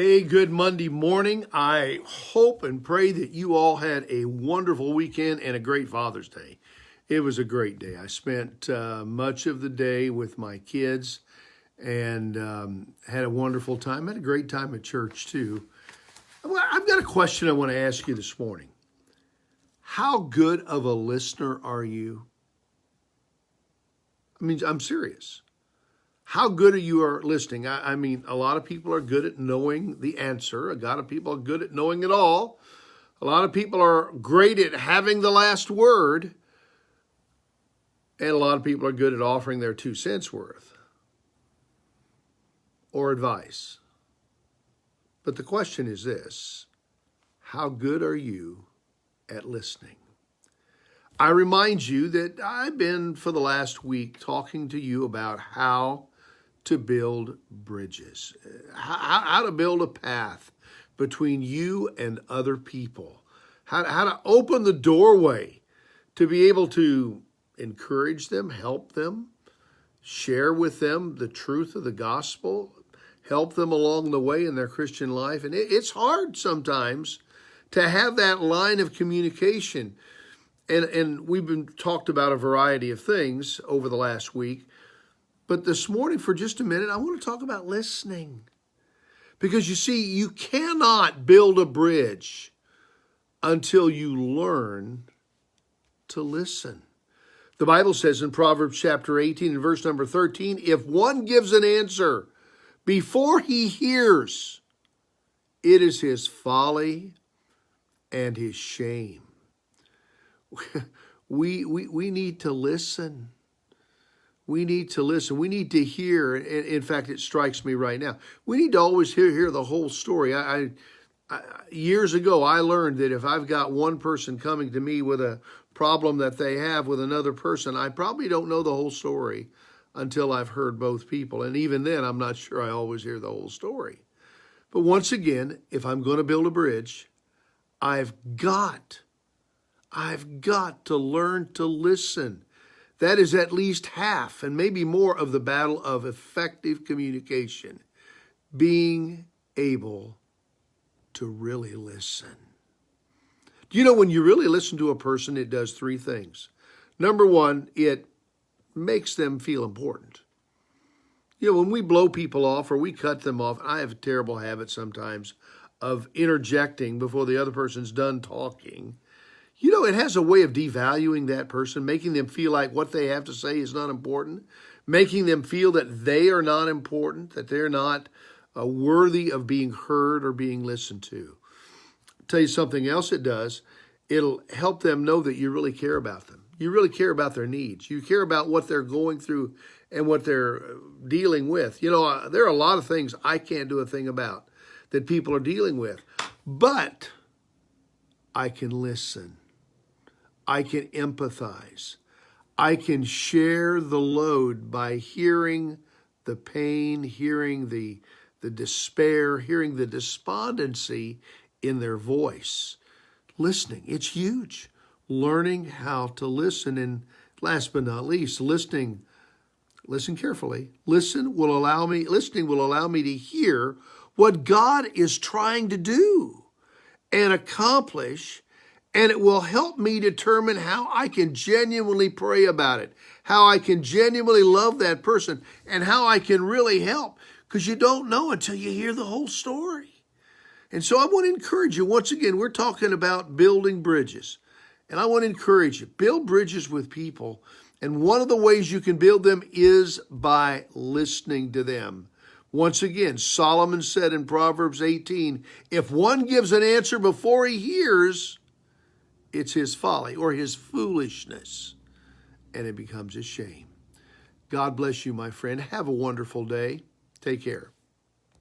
Hey, good Monday morning. I hope and pray that you all had a wonderful weekend and a great Father's Day. It was a great day. I spent much of the day with my kids and had a wonderful time. Had a great time at church, too. Well, I've got a question I want to ask you this morning. How good of a listener are you? I mean, I'm serious. How good are you at listening? I mean, a lot of people are good at knowing the answer. A lot of people are good at knowing it all. A lot of people are great at having the last word. And a lot of people are good at offering their 2 cents worth or advice. But the question is this: how good are you at listening? I remind you that I've been for the last week talking to you about how to build bridges, how to build a path between you and other people, how to open the doorway to be able to encourage them, help them, share with them the truth of the gospel, help them along the way in their Christian life. And it's hard sometimes to have that line of communication. And we've been talked about a variety of things over the last week. But this morning, for just a minute, I want to talk about listening. Because you see, you cannot build a bridge until you learn to listen. The Bible says in Proverbs chapter 18 and verse number 13, if one gives an answer before he hears, it is his folly and his shame. We need to listen. We need to listen. We need to hear. In fact, it strikes me right now. We need to always hear the whole story. Years ago, I learned that if I've got one person coming to me with a problem that they have with another person, I probably don't know the whole story until I've heard both people. And even then, I'm not sure I always hear the whole story. But once again, if I'm going to build a bridge, I've got to learn to listen. That is at least half and maybe more of the battle of effective communication, being able to really listen. Do you know when you really listen to a person, it does 3 things. Number 1, it makes them feel important. You know, when we blow people off or we cut them off, I have a terrible habit sometimes of interjecting before the other person's done talking. You know, it has a way of devaluing that person, making them feel like what they have to say is not important, making them feel that they are not important, that they're not worthy of being heard or being listened to. I'll tell you something else it does. It'll help them know that you really care about them. You really care about their needs. You care about what they're going through and what they're dealing with. You know, there are a lot of things I can't do a thing about that people are dealing with, but I can listen. I can empathize. I can share the load by hearing the pain, hearing the despair, hearing the despondency in their voice. Listening, it's huge. Learning how to listen. And last but not least, listen carefully. Listening will allow me to hear what God is trying to do and accomplish. And it will help me determine how I can genuinely pray about it, how I can genuinely love that person, and how I can really help. Because you don't know until you hear the whole story. And so I want to encourage you. Once again, we're talking about building bridges. And I want to encourage you, build bridges with people. And one of the ways you can build them is by listening to them. Once again, Solomon said in Proverbs 18, if one gives an answer before he hears, it's his folly or his foolishness, and it becomes a shame. God bless you, my friend. Have a wonderful day. Take care.